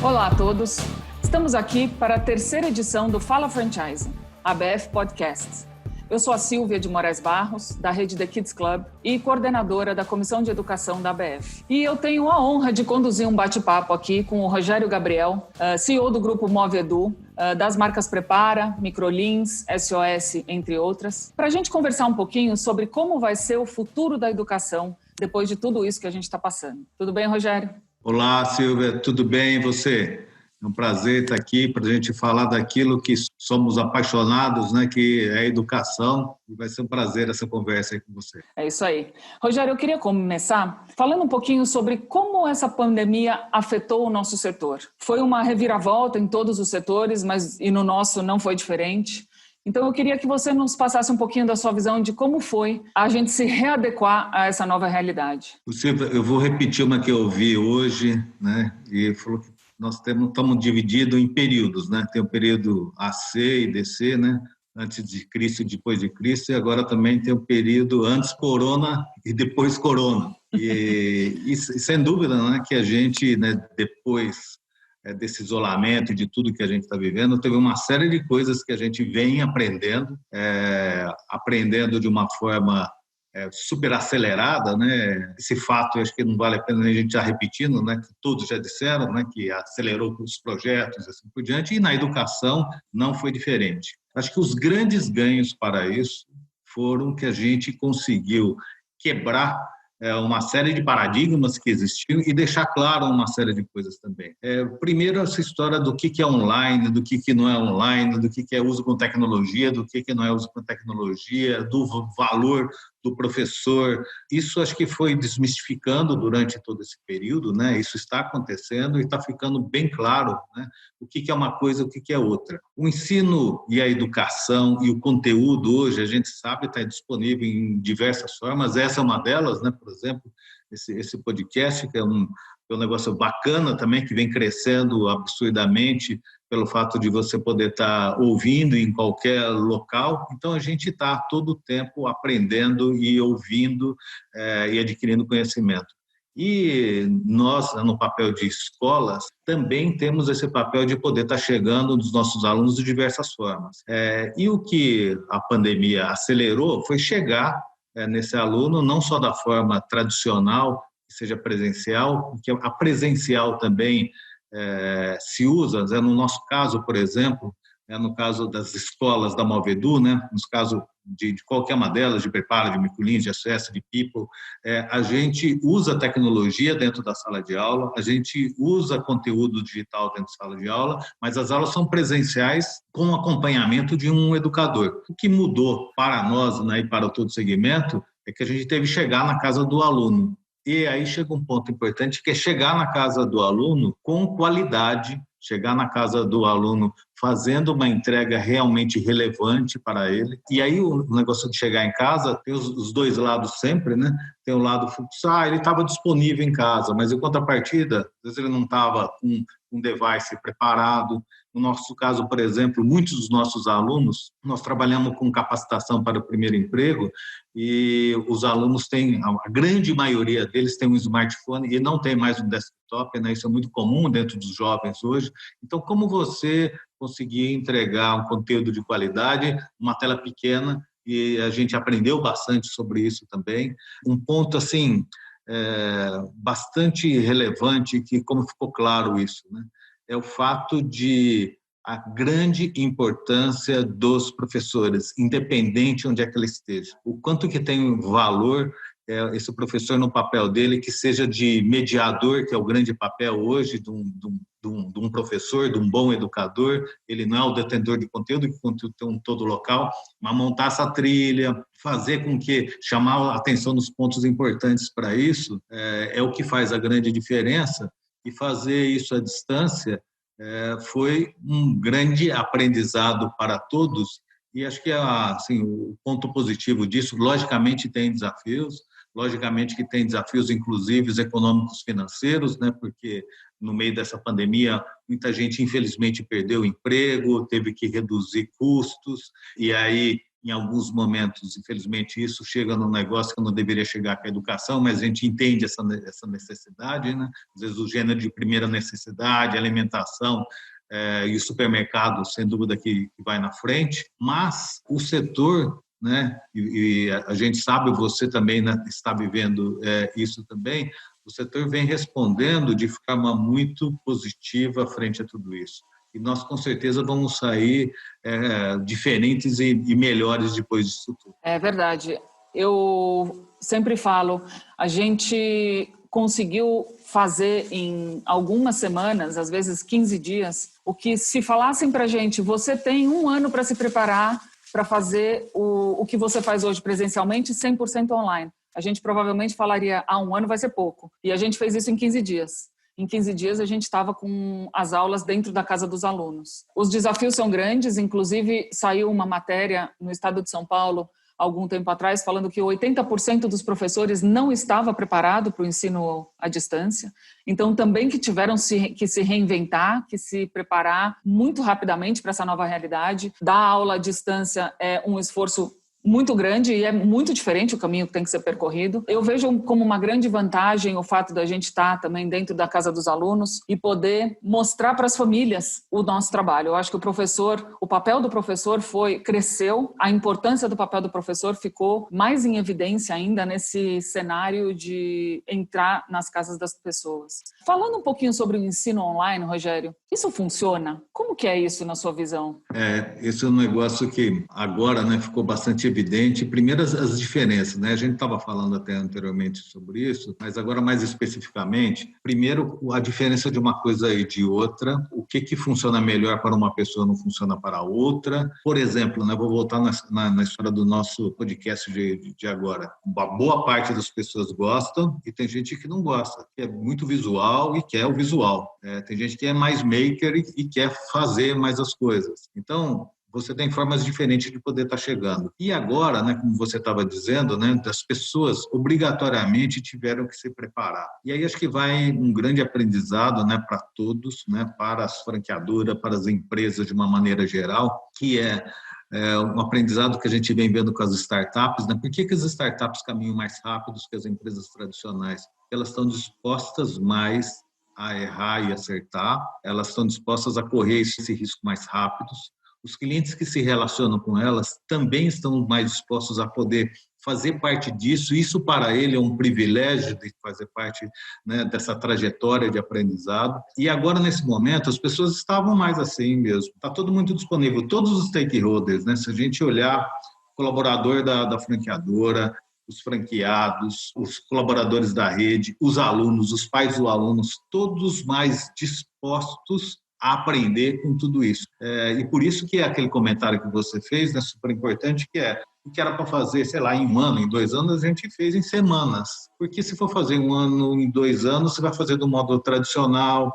Olá a todos, estamos aqui para a terceira edição do Fala Franchise, ABF Podcasts. Eu sou a Silvia de Moraes Barros, da rede The Kids Club e coordenadora da Comissão de Educação da ABF. E eu tenho a honra de conduzir um bate-papo aqui com o Rogério Gabriel, CEO do grupo Movedu, das marcas Prepara, Microlins, SOS, entre outras, para a gente conversar um pouquinho sobre como vai ser o futuro da educação depois de tudo isso que a gente está passando. Tudo bem, Rogério? Olá, Silvia, tudo bem? E você? É um prazer estar aqui para a gente falar daquilo que somos apaixonados, né, que é a educação. E vai ser um prazer essa conversa aí com você. É isso aí. Rogério, eu queria começar falando um pouquinho sobre como essa pandemia afetou o nosso setor. Foi uma reviravolta em todos os setores, mas e no nosso não foi diferente. Então, eu queria que você nos passasse um pouquinho da sua visão de como foi a gente se readequar a essa nova realidade. Silvia, eu vou repetir uma que eu ouvi hoje, né, e falou que nós estamos divididos em períodos, né? Tem o período AC e DC, né? Antes de Cristo e depois de Cristo, e agora também tem o período antes Corona e depois Corona. E sem dúvida, né, que a gente, né, depois desse isolamento e de tudo que a gente está vivendo, teve uma série de coisas que a gente vem aprendendo de uma forma super acelerada, né? Esse fato, acho que não vale a pena a gente já repetindo, né? Que todos já disseram, né? Que acelerou os projetos, assim por diante, e na educação não foi diferente. Acho que os grandes ganhos para isso foram que a gente conseguiu quebrar uma série de paradigmas que existiam e deixar claro uma série de coisas também. Primeiro, essa história do que é online, do que não é online, do que é uso com tecnologia, do que não é uso com tecnologia, do valor do professor. Isso acho que foi desmistificando durante todo esse período, né? Isso está acontecendo e está ficando bem claro, né? O que é uma coisa, o que é outra. O ensino e a educação e o conteúdo hoje, a gente sabe, está disponível em diversas formas. Essa é uma delas, né? Por exemplo, esse podcast, que é um negócio bacana também, que vem crescendo absurdamente pelo fato de você poder estar ouvindo em qualquer local. Então, a gente está todo o tempo aprendendo e ouvindo e adquirindo conhecimento. E nós, no papel de escolas, também temos esse papel de poder estar chegando nos nossos alunos de diversas formas. E o que a pandemia acelerou foi chegar nesse aluno, não só da forma tradicional, que seja presencial, porque a presencial também se usa, no nosso caso, por exemplo, no caso das escolas da Movedu, né, no caso de qualquer uma delas, de Prepara, de Microlins, de SOS, de People, a gente usa tecnologia dentro da sala de aula, a gente usa conteúdo digital dentro da sala de aula, mas as aulas são presenciais com acompanhamento de um educador. O que mudou para nós, né, e para todo o segmento é que a gente teve que chegar na casa do aluno. E aí chega um ponto importante, que é chegar na casa do aluno com qualidade, chegar na casa do aluno fazendo uma entrega realmente relevante para ele. E aí o negócio de chegar em casa tem os dois lados sempre, né? Tem o lado, ele estava disponível em casa, mas em contrapartida, às vezes ele não estava com um device preparado. No nosso caso, por exemplo, muitos dos nossos alunos, nós trabalhamos com capacitação para o primeiro emprego e os alunos têm, a grande maioria deles tem um smartphone e não tem mais um desktop, né? Isso é muito comum dentro dos jovens hoje. Então, como você conseguir entregar um conteúdo de qualidade, uma tela pequena, e a gente aprendeu bastante sobre isso também. Um ponto, assim, bastante relevante, que como ficou claro isso, né? É o fato de a grande importância dos professores, independente onde é que ele esteja. O quanto que tem valor esse professor no papel dele, que seja de mediador, que é o grande papel hoje de um professor, de um bom educador. Ele não é o detentor de conteúdo, que o conteúdo tem todo local, mas montar essa trilha, fazer com que, chamar a atenção nos pontos importantes para isso, é o que faz a grande diferença, e fazer isso à distância foi um grande aprendizado para todos. E acho que assim, o ponto positivo disso, logicamente tem desafios, logicamente que tem desafios inclusivos econômicos financeiros, né, porque no meio dessa pandemia muita gente infelizmente perdeu o emprego, teve que reduzir custos, e aí em alguns momentos, infelizmente, isso chega num negócio que não deveria chegar com a educação, mas a gente entende essa necessidade, né? Às vezes o gênero de primeira necessidade, alimentação, e o supermercado, sem dúvida, que vai na frente, mas o setor, né, e a gente sabe, você também, né, está vivendo isso também, o setor vem respondendo de forma muito positiva frente a tudo isso. E nós, com certeza, vamos sair diferentes e melhores depois disso tudo. É verdade. Eu sempre falo, a gente conseguiu fazer em algumas semanas, às vezes 15 dias, o que se falassem para a gente, você tem 1 ano para se preparar para fazer o que você faz hoje presencialmente 100% online. A gente provavelmente falaria, 1 ano vai ser pouco. E a gente fez isso em 15 dias. Em 15 dias, a gente estava com as aulas dentro da casa dos alunos. Os desafios são grandes, inclusive saiu uma matéria no estado de São Paulo, algum tempo atrás, falando que 80% dos professores não estava preparado para o ensino à distância. Então, também que tiveram que se reinventar, que se preparar muito rapidamente para essa nova realidade. Dar aula à distância é um esforço muito grande e é muito diferente o caminho que tem que ser percorrido. Eu vejo como uma grande vantagem o fato da gente estar também dentro da casa dos alunos e poder mostrar para as famílias o nosso trabalho. Eu acho que o papel do professor cresceu, a importância do papel do professor ficou mais em evidência ainda nesse cenário de entrar nas casas das pessoas. Falando um pouquinho sobre o ensino online, Rogério, isso funciona? Como que é isso na sua visão? Esse é um negócio que agora, né, ficou bastante evidente. Primeiro, as diferenças, né? A gente estava falando até anteriormente sobre isso, mas agora mais especificamente, primeiro, a diferença de uma coisa e de outra, o que funciona melhor para uma pessoa não funciona para outra. Por exemplo, né, vou voltar na história do nosso podcast de agora. Uma boa parte das pessoas gostam e tem gente que não gosta, que é muito visual e quer o visual. Tem gente que é mais maker e quer fazer mais as coisas. Então, você tem formas diferentes de poder estar chegando. E agora, né, como você estava dizendo, né, as pessoas obrigatoriamente tiveram que se preparar. E aí acho que vai um grande aprendizado, né, para todos, né, para as franqueadoras, para as empresas de uma maneira geral, que é um aprendizado que a gente vem vendo com as startups, né? Por que as startups caminham mais rápidos que as empresas tradicionais? Elas estão dispostas mais a errar e acertar, elas estão dispostas a correr esse risco mais rápidos. Os clientes que se relacionam com elas também estão mais dispostos a poder fazer parte disso. Isso para ele é um privilégio de fazer parte, né, dessa trajetória de aprendizado. E agora, nesse momento, as pessoas estavam mais assim mesmo. Está todo mundo disponível, todos os stakeholders, né? Se a gente olhar o colaborador da franqueadora, os franqueados, os colaboradores da rede, os alunos, os pais dos alunos, todos mais dispostos a aprender com tudo isso. E por isso que é aquele comentário que você fez, né, super importante, que é o que era para fazer, sei lá, em 1 ano, em 2 anos, a gente fez em semanas. Porque se for fazer 1 ano, em 2 anos, você vai fazer do modo tradicional,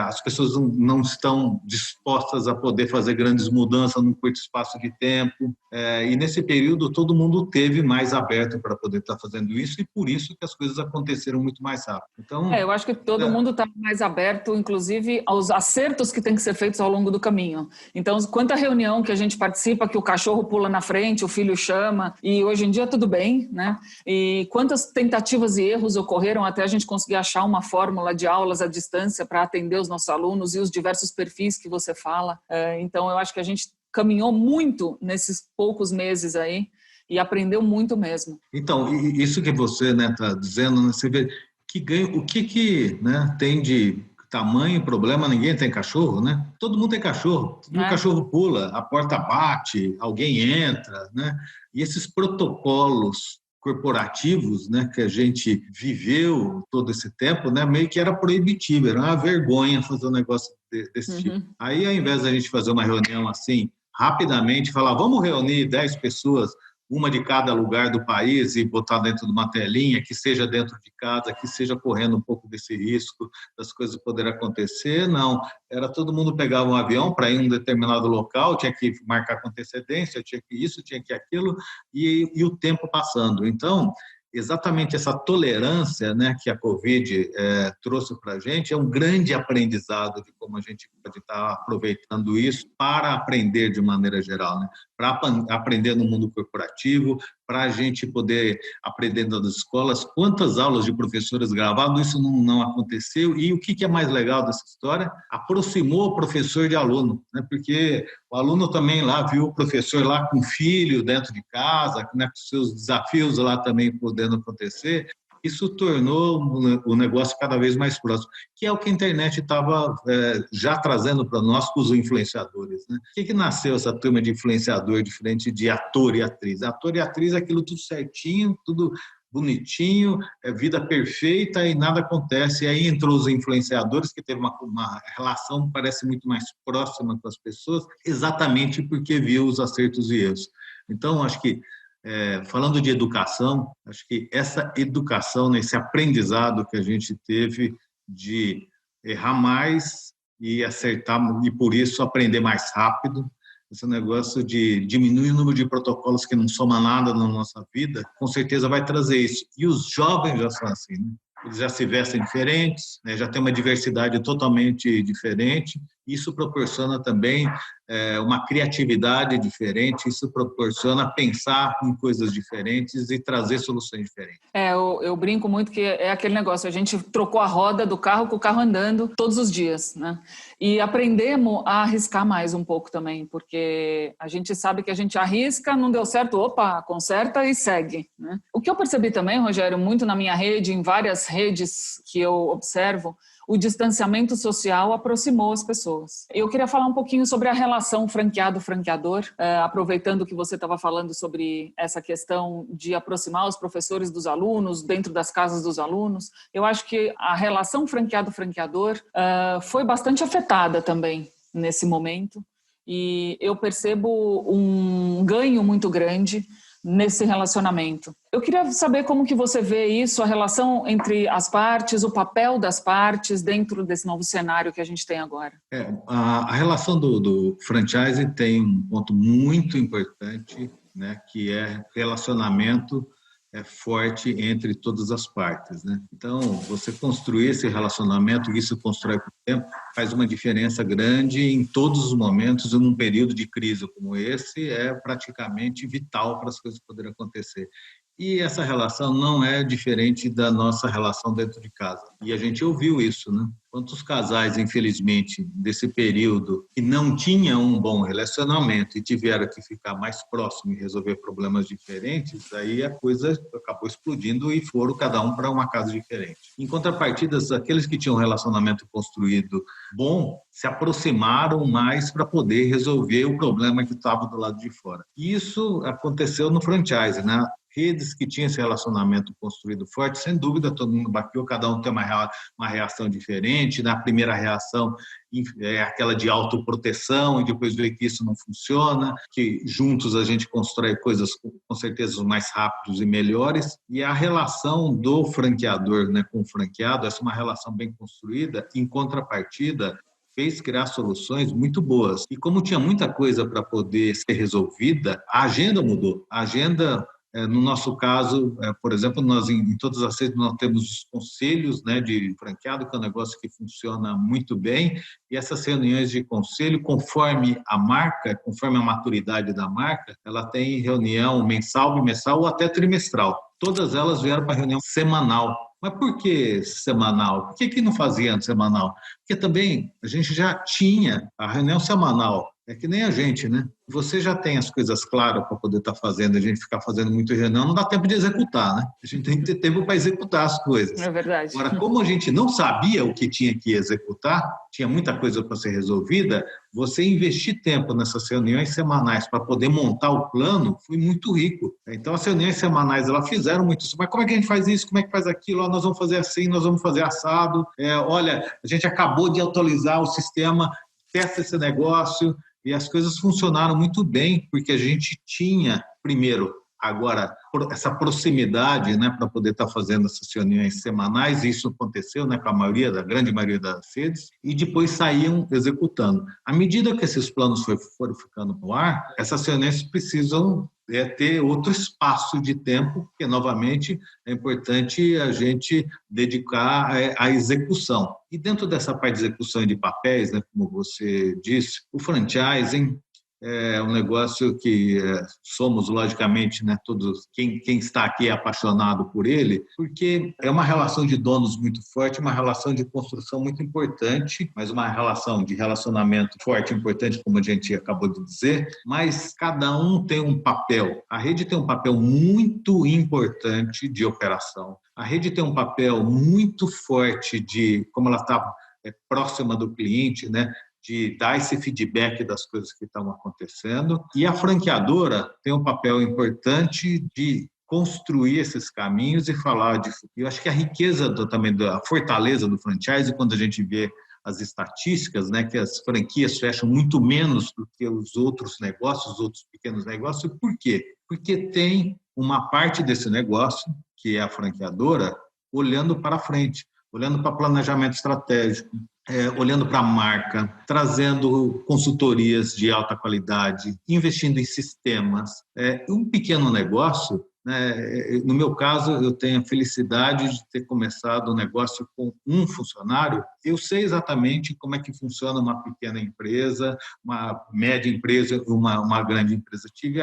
as pessoas não estão dispostas a poder fazer grandes mudanças num curto espaço de tempo. E nesse período, todo mundo teve mais aberto para poder estar fazendo isso e por isso que as coisas aconteceram muito mais rápido. Então, eu acho que todo mundo está mais aberto, inclusive, aos acertos que têm que ser feitos ao longo do caminho. Então, quanta reunião que a gente participa, que o cachorro pula na frente, o filho chama, e hoje em dia tudo bem, né? E quantas tentativas e erros ocorreram até a gente conseguir achar uma fórmula de aulas à distância para atender os nossos alunos e os diversos perfis que você fala. Então, eu acho que a gente caminhou muito nesses poucos meses aí e aprendeu muito mesmo. Então, isso que você está dizendo, né, você vê que ganha, o que né, tem de tamanho, problema, ninguém tem cachorro, né? Todo mundo tem cachorro, o cachorro pula, a porta bate, alguém entra, né? E esses protocolos corporativos, né, que a gente viveu todo esse tempo, né, meio que era proibitivo, era uma vergonha fazer um negócio desse tipo. Aí, ao invés da gente fazer uma reunião assim, rapidamente, falar, vamos reunir 10 pessoas, uma de cada lugar do país e botar dentro de uma telinha, que seja dentro de casa, que seja correndo um pouco desse risco das coisas poderem acontecer. Não, era todo mundo pegava um avião para ir em um determinado local, tinha que marcar com antecedência, tinha que isso, tinha que aquilo, e o tempo passando. Então, exatamente essa tolerância, né, que a Covid trouxe para a gente é um grande aprendizado de como a gente pode estar aproveitando isso para aprender de maneira geral, né? Para aprender no mundo corporativo, para a gente poder aprender nas escolas. Quantas aulas de professores gravados, isso não aconteceu. E o que é mais legal dessa história? Aproximou o professor de aluno, né? Porque o aluno também lá viu o professor lá com filho dentro de casa, né, com seus desafios lá também podendo acontecer. Isso tornou o negócio cada vez mais próximo, que é o que a internet estava já trazendo para nós, com os influenciadores. Né? O que nasceu essa turma de influenciador diferente de ator e atriz? Ator e atriz é aquilo tudo certinho, tudo bonitinho, vida perfeita e nada acontece. E aí entrou os influenciadores, que teve uma relação, parece muito mais próxima com as pessoas, exatamente porque viu os acertos e erros. Então, acho que, falando de educação, acho que essa educação, esse aprendizado que a gente teve de errar mais e acertar, e por isso aprender mais rápido, esse negócio de diminuir o número de protocolos que não soma nada na nossa vida, com certeza vai trazer isso. E os jovens já são assim, né? Eles já se vestem diferentes, né? Já tem uma diversidade totalmente diferente. Isso proporciona também uma criatividade diferente, isso proporciona pensar em coisas diferentes e trazer soluções diferentes. Eu brinco muito que é aquele negócio, a gente trocou a roda do carro com o carro andando todos os dias, né? E aprendemos a arriscar mais um pouco também, porque a gente sabe que a gente arrisca, não deu certo, opa, conserta e segue, né? O que eu percebi também, Rogério, muito na minha rede, em várias redes que eu observo, o distanciamento social aproximou as pessoas. Eu queria falar um pouquinho sobre a relação franqueado-franqueador, aproveitando que você estava falando sobre essa questão de aproximar os professores dos alunos, dentro das casas dos alunos. Eu acho que a relação franqueado-franqueador foi bastante afetada também nesse momento, e eu percebo um ganho muito grande nesse relacionamento. Eu queria saber como que você vê isso, a relação entre as partes, o papel das partes dentro desse novo cenário que a gente tem agora. A relação do franchise tem um ponto muito importante, né, que é relacionamento forte entre todas as partes, né? Então, você construir esse relacionamento, isso constrói com o tempo, faz uma diferença grande em todos os momentos, e num período de crise como esse, é praticamente vital para as coisas poderem acontecer. E essa relação não é diferente da nossa relação dentro de casa. E a gente ouviu isso, né? Quantos casais, infelizmente, desse período que não tinham um bom relacionamento e tiveram que ficar mais próximos e resolver problemas diferentes, aí a coisa acabou explodindo e foram cada um para uma casa diferente. Em contrapartida, aqueles que tinham um relacionamento construído bom se aproximaram mais para poder resolver o problema que estava do lado de fora. E isso aconteceu no franchise, né? Redes que tinham esse relacionamento construído forte, sem dúvida, todo mundo baqueou, cada um tem uma reação diferente. Na primeira reação é aquela de autoproteção, e depois ver que isso não funciona, que juntos a gente constrói coisas com certeza mais rápidos e melhores. E a relação do franqueador, né, com o franqueado, essa é uma relação bem construída, em contrapartida, fez criar soluções muito boas. E como tinha muita coisa para poder ser resolvida, a agenda mudou. A agenda, no nosso caso, por exemplo, nós em todas as redes nós temos os conselhos, né, de franqueado, que é um negócio que funciona muito bem, e essas reuniões de conselho, conforme a marca, conforme a maturidade da marca, ela tem reunião mensal, bimestral ou até trimestral. Todas elas vieram para reunião semanal. Mas por que semanal? Por que não fazia antes semanal? Porque também a gente já tinha a reunião semanal. É que nem a gente, né? Você já tem as coisas claras para poder estar fazendo, a gente ficar fazendo muito reunião, não dá tempo de executar, né? A gente tem que ter tempo para executar as coisas. É verdade. Agora, como a gente não sabia o que tinha que executar, tinha muita coisa para ser resolvida, você investir tempo nessas reuniões semanais para poder montar o plano foi muito rico. Então, as reuniões semanais, elas fizeram muito isso. Mas como é que a gente faz isso? Como é que faz aquilo? Nós vamos fazer assim, nós vamos fazer assado. Olha, a gente acabou de atualizar o sistema, testa esse negócio. E as coisas funcionaram muito bem, porque a gente tinha, primeiro, agora essa proximidade, né, para poder estar fazendo essas reuniões semanais. Isso aconteceu, né, com da grande maioria das redes, e depois saíam executando. À medida que esses planos foram ficando no ar, essas reuniões precisam ter outro espaço de tempo, porque, novamente, é importante a gente dedicar à execução. E dentro dessa parte de execução de papéis, né, como você disse, o franchising é um negócio que somos, logicamente, né, todos, quem está aqui é apaixonado por ele, porque é uma relação de donos muito forte, uma relação de construção muito importante, mas uma relação de relacionamento forte e importante, como a gente acabou de dizer, mas cada um tem um papel. A rede tem um papel muito importante de operação. A rede tem um papel muito forte de, como ela está próxima do cliente, né, de dar esse feedback das coisas que estão acontecendo. E a franqueadora tem um papel importante de construir esses caminhos e falar de... Eu acho que a riqueza também da fortaleza do franchise, quando a gente vê as estatísticas, né, que as franquias fecham muito menos do que os outros negócios, os outros pequenos negócios. Por quê? Porque tem uma parte desse negócio, que é a franqueadora, olhando para frente, olhando para planejamento estratégico, olhando para a marca, trazendo consultorias de alta qualidade, investindo em sistemas. Um pequeno negócio, né, no meu caso, eu tenho a felicidade de ter começado o negócio com um funcionário. Eu sei exatamente como é que funciona uma pequena empresa, uma média empresa, uma grande empresa. Tive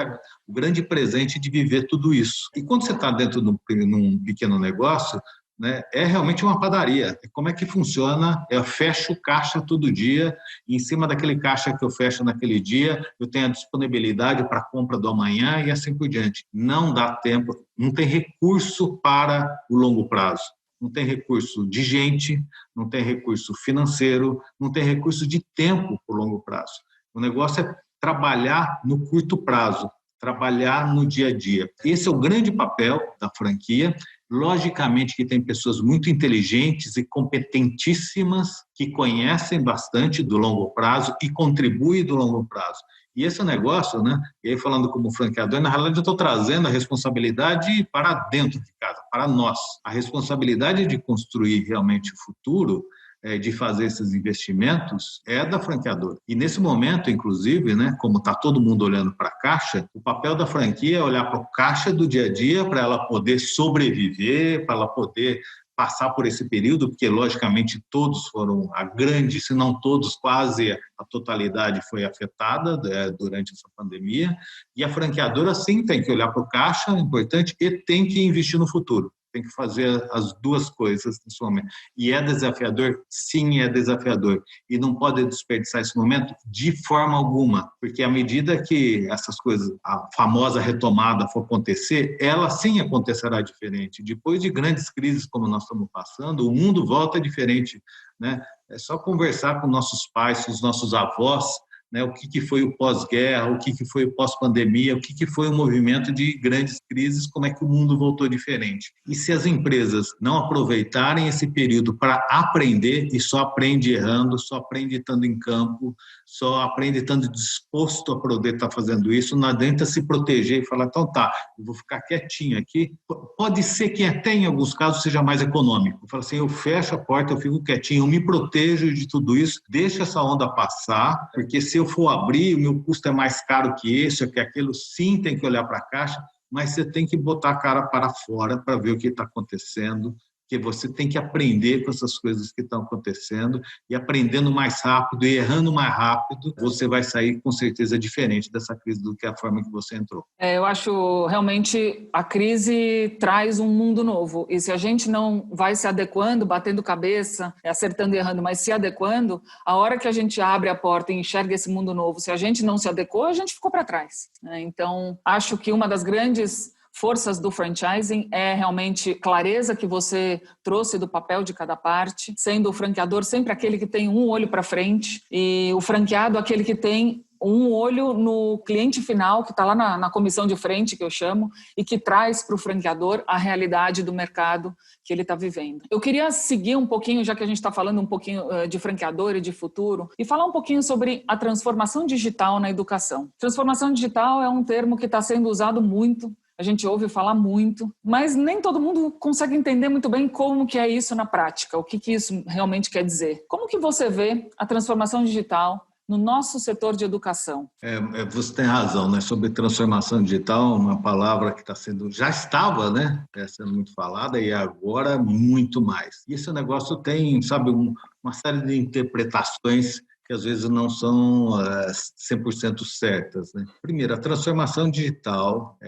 o grande presente de viver tudo isso. E quando você está dentro de um pequeno negócio, né, é realmente uma padaria. Como é que funciona? Eu fecho caixa todo dia, e em cima daquele caixa que eu fecho naquele dia, eu tenho a disponibilidade para a compra do amanhã e assim por diante. Não dá tempo, não tem recurso para o longo prazo. Não tem recurso de gente, não tem recurso financeiro, não tem recurso de tempo para o longo prazo. O negócio é trabalhar no curto prazo, trabalhar no dia a dia. Esse é o grande papel da franquia. Logicamente que tem pessoas muito inteligentes e competentíssimas que conhecem bastante do longo prazo e contribuem do longo prazo. E esse negócio, né? E aí falando como franqueador, na realidade eu estou trazendo a responsabilidade para dentro de casa, para nós. A responsabilidade de construir realmente o futuro, de fazer esses investimentos, é da franqueadora. E nesse momento, inclusive, né, como está todo mundo olhando para a caixa, o papel da franquia é olhar para o caixa do dia a dia para ela poder sobreviver, para ela poder passar por esse período, porque, logicamente, todos foram, a grande, se não todos, quase a totalidade foi afetada durante essa pandemia, e a franqueadora, sim, tem que olhar para o caixa, é importante, e tem que investir no futuro. Tem que fazer as duas coisas nesse momento. E é desafiador? Sim, é desafiador. E não pode desperdiçar esse momento de forma alguma, porque à medida que essas coisas, a famosa retomada for acontecer, ela sim acontecerá diferente. Depois de grandes crises como nós estamos passando, o mundo volta diferente, né? É só conversar com nossos pais, com os nossos avós, né, o que foi o pós-guerra, o que foi o pós-pandemia, o que foi o movimento de grandes crises, como é que o mundo voltou diferente. E se as empresas não aproveitarem esse período para aprender, e só aprende errando, só aprende estando em campo, só aprende estando disposto a poder estar fazendo isso, não adianta se proteger e falar, então tá, eu vou ficar quietinho aqui. Pode ser que até em alguns casos seja mais econômico. Eu falo assim, eu fecho a porta, eu fico quietinho, eu me protejo de tudo isso, deixo essa onda passar, porque se eu for abrir, o meu custo é mais caro que esse, ou que aquilo, sim, tem que olhar para a caixa, mas você tem que botar a cara para fora para ver o que está acontecendo, porque você tem que aprender com essas coisas que estão acontecendo, e aprendendo mais rápido e errando mais rápido, você vai sair com certeza diferente dessa crise do que a forma que você entrou. Eu acho realmente a crise traz um mundo novo, e se a gente não vai se adequando, batendo cabeça, acertando e errando, mas se adequando, a hora que a gente abre a porta e enxerga esse mundo novo, se a gente não se adequou, a gente ficou para trás. Então, acho que uma das grandes forças do franchising é realmente clareza que você trouxe do papel de cada parte, sendo o franqueador sempre aquele que tem um olho para frente e o franqueado aquele que tem um olho no cliente final, que está lá na comissão de frente, que eu chamo, e que traz para o franqueador a realidade do mercado que ele está vivendo. Eu queria seguir um pouquinho, já que a gente está falando um pouquinho de franqueador e de futuro, e falar um pouquinho sobre a transformação digital na educação. Transformação digital é um termo que está sendo usado muito A gente ouve falar muito, mas nem todo mundo consegue entender muito bem como que é isso na prática, o que isso realmente quer dizer. Como que você vê a transformação digital no nosso setor de educação? Você tem razão, né? Sobre transformação digital, uma palavra que já estava, né? Sendo muito falada e agora muito mais. E esse negócio tem, sabe, uma série de interpretações que às vezes não são 100% certas, né? Primeiro, a transformação digital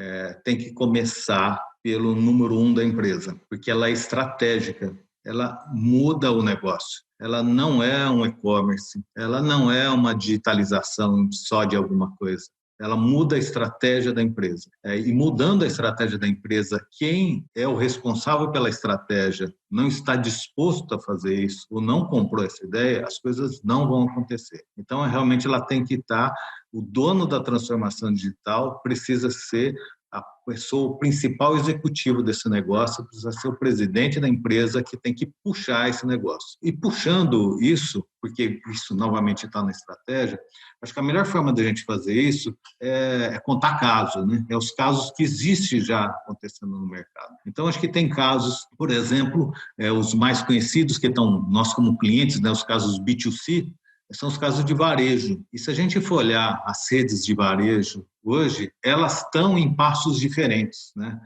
tem que começar pelo número 1 da empresa, porque ela é estratégica, ela muda o negócio. Ela não é um e-commerce, ela não é uma digitalização só de alguma coisa. Ela muda a estratégia da empresa. E mudando a estratégia da empresa, quem é o responsável pela estratégia não está disposto a fazer isso ou não comprou essa ideia, as coisas não vão acontecer. Então, realmente, ela tem que estar... O dono da transformação digital precisa ser a pessoa, o principal executivo desse negócio, precisa ser o presidente da empresa que tem que puxar esse negócio. E puxando isso, porque isso novamente está na estratégia, acho que a melhor forma da gente fazer isso é contar casos, né? É os casos que existem já acontecendo no mercado. Então, acho que tem casos, por exemplo, os mais conhecidos que estão, nós como clientes, né, os casos B2C, são os casos de varejo. E se a gente for olhar as redes de varejo hoje, elas estão em passos diferentes, né?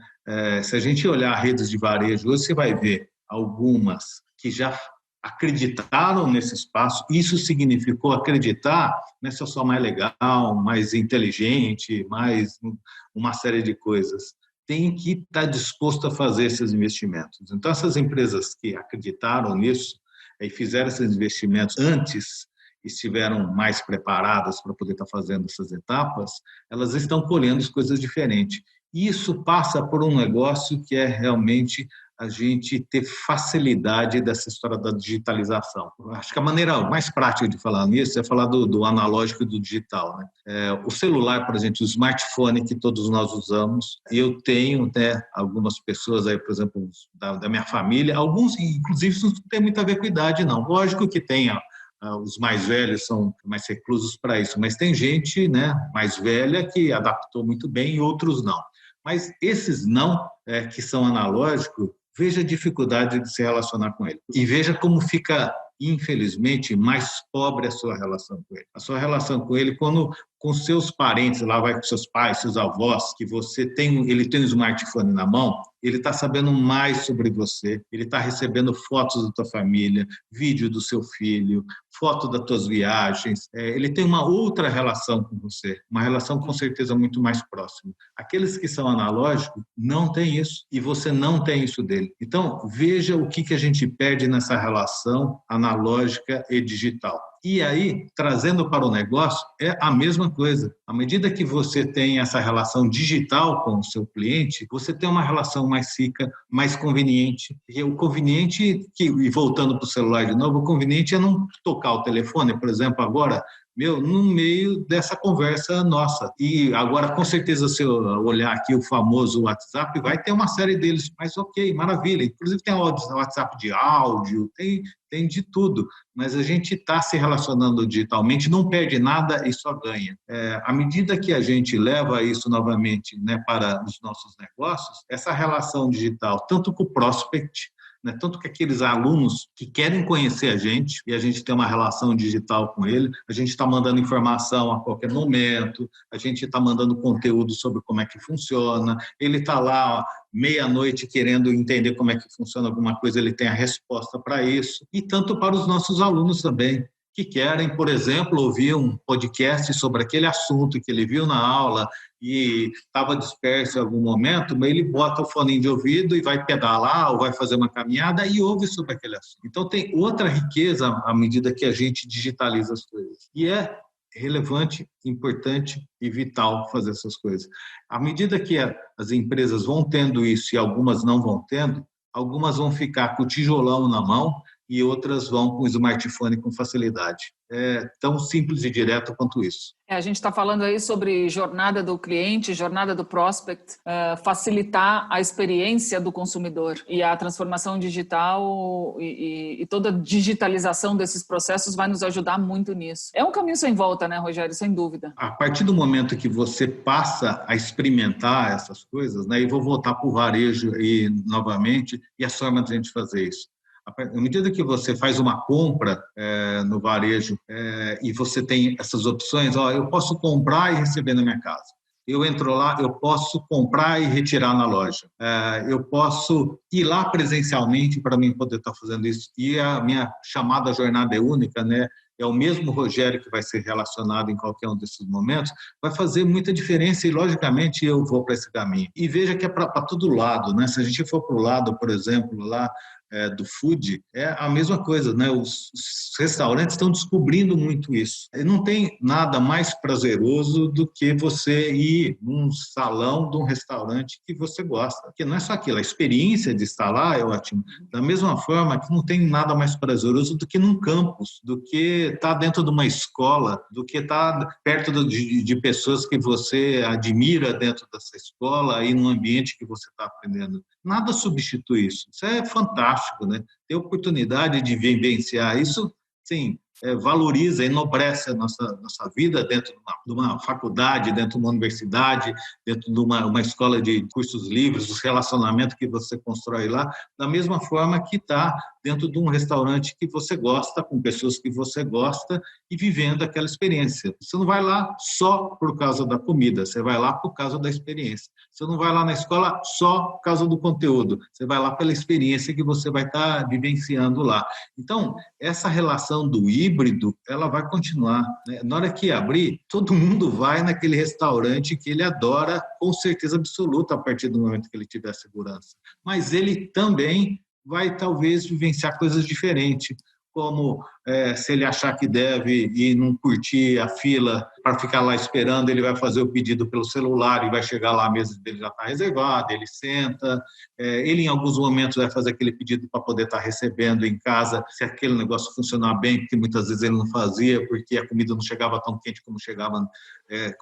Se a gente olhar redes de varejo, hoje você vai ver algumas que já acreditaram nesse espaço. Isso significou acreditar nessa só mais legal, mais inteligente, mais uma série de coisas. Tem que estar disposto a fazer esses investimentos. Então, essas empresas que acreditaram nisso e fizeram esses investimentos antes, estiveram mais preparadas para poder estar fazendo essas etapas, elas estão colhendo coisas diferentes. Isso passa por um negócio que é realmente a gente ter facilidade dessa história da digitalização. Acho que a maneira mais prática de falar nisso é falar do analógico e do digital, né? O celular, por exemplo, o smartphone que todos nós usamos, eu tenho, né, algumas pessoas aí, por exemplo, da minha família, alguns, inclusive, isso não tem muito a ver com idade, não. Lógico que tem, os mais velhos são mais reclusos para isso, mas tem gente, né, mais velha que adaptou muito bem e outros não. Mas esses não, que são analógicos, veja a dificuldade de se relacionar com ele. E veja como fica, infelizmente, mais pobre a sua relação com ele. A sua relação com ele, quando com seus parentes, lá vai com seus pais, seus avós, que ele tem um smartphone na mão, ele está sabendo mais sobre você, ele está recebendo fotos da tua família, vídeo do seu filho, foto das tuas viagens, ele tem uma outra relação com você, uma relação com certeza muito mais próxima. Aqueles que são analógicos não têm isso, e você não tem isso dele. Então, veja o que a gente perde nessa relação analógica e digital. E aí, trazendo para o negócio, é a mesma coisa. À medida que você tem essa relação digital com o seu cliente, você tem uma relação mais rica, mais conveniente. E o conveniente, e voltando para o celular de novo, o conveniente é não tocar o telefone, por exemplo, agora, no meio dessa conversa nossa. E agora, com certeza, se eu olhar aqui o famoso WhatsApp, vai ter uma série deles, mas ok, maravilha. Inclusive tem WhatsApp de áudio, tem de tudo. Mas a gente está se relacionando digitalmente, não perde nada e só ganha. À medida que a gente leva isso novamente, né, para os nossos negócios, essa relação digital, tanto com o prospect, né, tanto que aqueles alunos que querem conhecer a gente e a gente tem uma relação digital com ele, a gente está mandando informação a qualquer momento, a gente está mandando conteúdo sobre como é que funciona, ele está lá meia-noite querendo entender como é que funciona alguma coisa, ele tem a resposta para isso, e tanto para os nossos alunos também, que querem, por exemplo, ouvir um podcast sobre aquele assunto que ele viu na aula e estava disperso em algum momento, mas ele bota o fone de ouvido e vai pedalar ou vai fazer uma caminhada e ouve sobre aquele assunto. Então, tem outra riqueza à medida que a gente digitaliza as coisas. E é relevante, importante e vital fazer essas coisas. À medida que as empresas vão tendo isso e algumas não vão tendo, algumas vão ficar com o tijolão na mão e outras vão com o smartphone com facilidade. É tão simples e direto quanto isso. A gente está falando aí sobre jornada do cliente, jornada do prospect, facilitar a experiência do consumidor e a transformação digital e toda a digitalização desses processos vai nos ajudar muito nisso. É um caminho sem volta, né, Rogério? Sem dúvida. A partir do momento que você passa a experimentar essas coisas, né, e vou voltar para o varejo e, novamente, e a forma de a gente fazer isso. À medida que você faz uma compra no varejo e você tem essas opções, eu posso comprar e receber na minha casa. Eu entro lá, eu posso comprar e retirar na loja. Eu posso ir lá presencialmente para mim poder estar fazendo isso. E a minha chamada jornada é única, né? É o mesmo Rogério que vai ser relacionado em qualquer um desses momentos, vai fazer muita diferença e, logicamente, eu vou para esse caminho. E veja que é para todo lado, né? Se a gente for para o lado, por exemplo, lá do food, é a mesma coisa, né? Os restaurantes estão descobrindo muito isso. E não tem nada mais prazeroso do que você ir num salão de um restaurante que você gosta. Porque não é só aquilo, a experiência de estar lá é ótima. Da mesma forma que não tem nada mais prazeroso do que num campus, do que estar dentro de uma escola, do que estar perto de pessoas que você admira dentro dessa escola e num ambiente que você está aprendendo. Nada substitui isso. Isso é fantástico, né? Ter oportunidade de vivenciar isso, sim, valoriza, enobrece a nossa vida dentro de uma faculdade, dentro de uma universidade, dentro de uma escola de cursos livres, os relacionamentos que você constrói lá, da mesma forma que está dentro de um restaurante que você gosta, com pessoas que você gosta e vivendo aquela experiência. Você não vai lá só por causa da comida, você vai lá por causa da experiência. Você não vai lá na escola só por causa do conteúdo, você vai lá pela experiência que você vai estar vivenciando lá. Então, essa relação do híbrido, ela vai continuar, né? Na hora que abrir, todo mundo vai naquele restaurante que ele adora, com certeza absoluta, a partir do momento que ele tiver segurança. Mas ele também vai, talvez, vivenciar coisas diferentes, como se ele achar que deve e não curtir a fila para ficar lá esperando, ele vai fazer o pedido pelo celular e vai chegar lá, a mesa dele já está reservada, ele senta, ele em alguns momentos vai fazer aquele pedido para poder estar recebendo em casa, se aquele negócio funcionar bem, porque muitas vezes ele não fazia, porque a comida não chegava tão quente como chegava,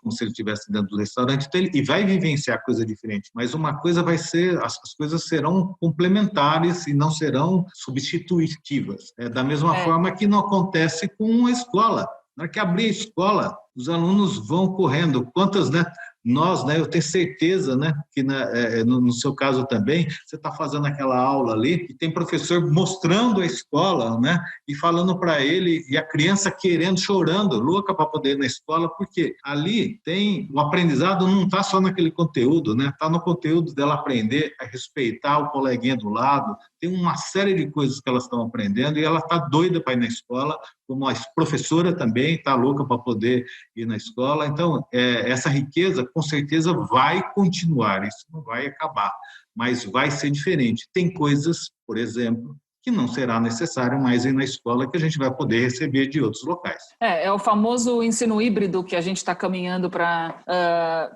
como se ele estivesse dentro do restaurante, então ele vai vivenciar coisa diferente, mas uma coisa vai ser, as coisas serão complementares e não serão substitutivas, da mesma forma que não acontece com a escola. Na hora que abrir a escola, os alunos vão correndo. Quantas, né? Nós, né? Eu tenho certeza, né? Que no seu caso também, você está fazendo aquela aula ali e tem professor mostrando a escola, né? E falando para ele e a criança querendo, chorando, louca para poder ir na escola, porque ali tem o aprendizado não está só naquele conteúdo, né? Está no conteúdo dela aprender a respeitar o coleguinha do lado. Tem uma série de coisas que elas estão aprendendo e ela está doida para ir na escola, como a professora também está louca para poder ir na escola. Então, essa riqueza, com certeza, vai continuar, isso não vai acabar, mas vai ser diferente. Tem coisas, por exemplo, que não será necessário mais ir na escola, que a gente vai poder receber de outros locais. É o famoso ensino híbrido que a gente está caminhando para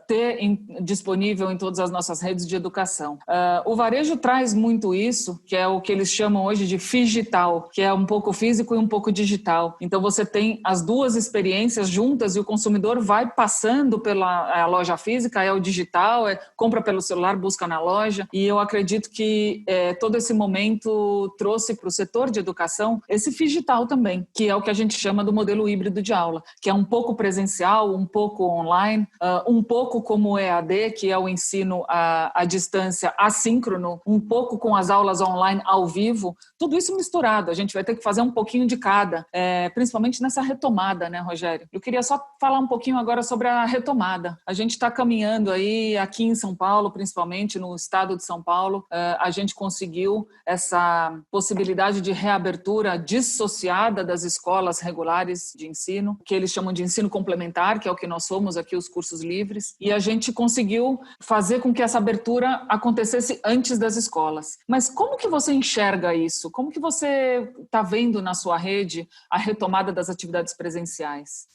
ter disponível em todas as nossas redes de educação. O varejo traz muito isso, que é o que eles chamam hoje de figital, que é um pouco físico e um pouco digital. Então você tem as duas experiências juntas e o consumidor vai passando pela loja física, é o digital, compra pelo celular, busca na loja, e eu acredito que todo esse momento trouxe para o setor de educação esse figital também, que é o que a gente chama do modelo híbrido de aula, que é um pouco presencial, um pouco online, um pouco como o EAD, que é o ensino à distância assíncrono, um pouco com as aulas online ao vivo, tudo isso misturado. A gente vai ter que fazer um pouquinho de cada, principalmente nessa retomada, né, Rogério? Eu queria só falar um pouquinho agora sobre a retomada. A gente está caminhando aí, aqui em São Paulo, principalmente no estado de São Paulo, a gente conseguiu essa possibilidade de reabertura dissociada das escolas regulares de ensino, que eles chamam de ensino complementar, que é o que nós somos aqui, os cursos livres, e a gente conseguiu fazer com que essa abertura acontecesse antes das escolas. Mas como que você enxerga isso? Como que você está vendo na sua rede a retomada das atividades presenciais?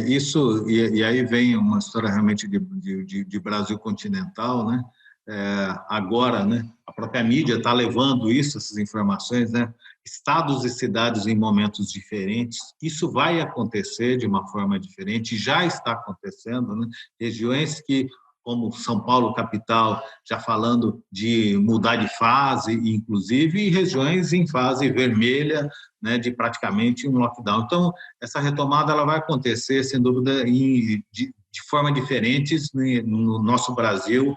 Isso, e aí vem uma história realmente de Brasil continental, né? agora, né, a própria mídia está levando essas informações, né, estados e cidades em momentos diferentes. Isso vai acontecer de uma forma diferente, já está acontecendo, né? Regiões que, como São Paulo, capital, já falando de mudar de fase, inclusive, e regiões em fase vermelha, né, de praticamente um lockdown. Então, essa retomada ela vai acontecer, sem dúvida, de forma diferente no nosso Brasil,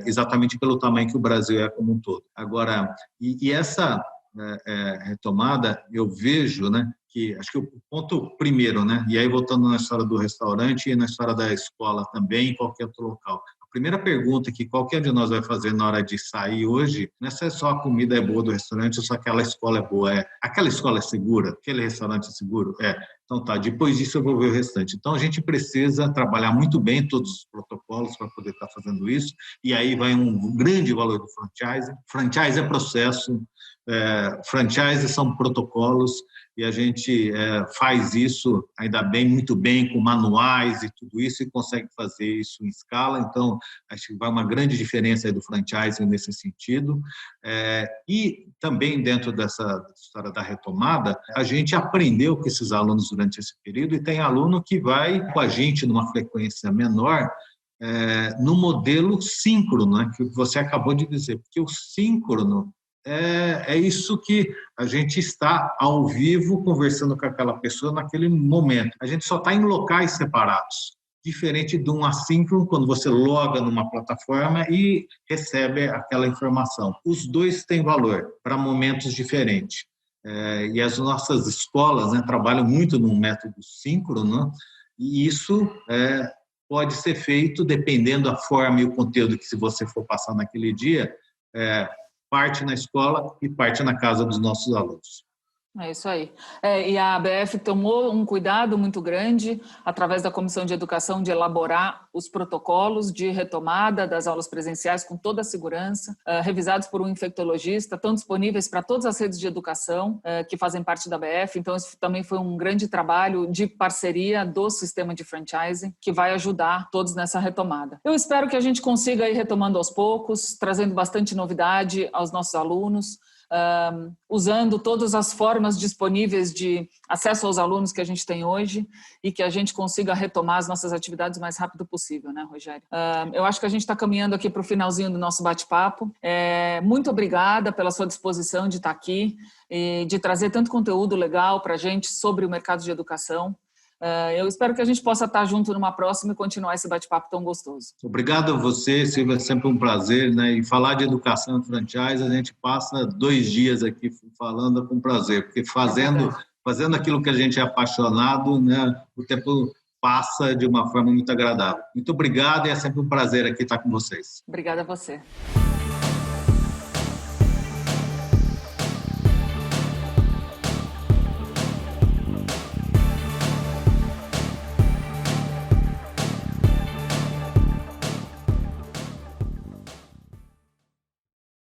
exatamente pelo tamanho que o Brasil é como um todo. Agora, essa retomada, eu vejo, né, que acho que o ponto primeiro, né, e aí voltando na história do restaurante e na história da escola também, em qualquer outro local. A primeira pergunta que qualquer de nós vai fazer na hora de sair hoje, não é se só a comida é boa do restaurante ou só aquela escola é boa. Aquela escola é segura? Aquele restaurante é seguro? Então tá, depois disso eu vou ver o restante. Então a gente precisa trabalhar muito bem todos os protocolos para poder estar fazendo isso, e aí vai um grande valor do franchise. Franchise é processo, franchise são protocolos, e a gente faz isso, ainda bem, muito bem, com manuais e tudo isso, e consegue fazer isso em escala. Então, acho que vai uma grande diferença aí do franchise nesse sentido. E também, dentro dessa história da retomada, a gente aprendeu com esses alunos durante esse período, e tem aluno que vai com a gente numa frequência menor, no modelo síncrono, né, que você acabou de dizer, porque o síncrono é isso que a gente está ao vivo conversando com aquela pessoa naquele momento. A gente só está em locais separados, diferente de um assíncrono, quando você loga numa plataforma e recebe aquela informação. Os dois têm valor para momentos diferentes. E as nossas escolas, né, trabalham muito no método síncrono, né, e isso pode ser feito dependendo da forma e o conteúdo que, se você for passar naquele dia, parte na escola e parte na casa dos nossos alunos. É isso aí. E a ABF tomou um cuidado muito grande, através da Comissão de Educação, de elaborar os protocolos de retomada das aulas presenciais com toda a segurança, revisados por um infectologista, estão disponíveis para todas as redes de educação que fazem parte da ABF. Então, isso também foi um grande trabalho de parceria do sistema de franchising, que vai ajudar todos nessa retomada. Eu espero que a gente consiga ir retomando aos poucos, trazendo bastante novidade aos nossos alunos, usando todas as formas disponíveis de acesso aos alunos que a gente tem hoje, e que a gente consiga retomar as nossas atividades o mais rápido possível, né, Rogério? Eu acho que a gente está caminhando aqui para o finalzinho do nosso bate-papo. Muito obrigada pela sua disposição de estar aqui e de trazer tanto conteúdo legal para a gente sobre o mercado de educação. Eu espero que a gente possa estar junto numa próxima e continuar esse bate-papo tão gostoso. Obrigado a você, Silvia, é sempre um prazer, né? E falar de educação e franchise, a gente passa 2 dias aqui falando com prazer, porque fazendo aquilo que a gente é apaixonado, né, o tempo passa de uma forma muito agradável. Muito obrigado, e é sempre um prazer aqui estar com vocês. Obrigada a você.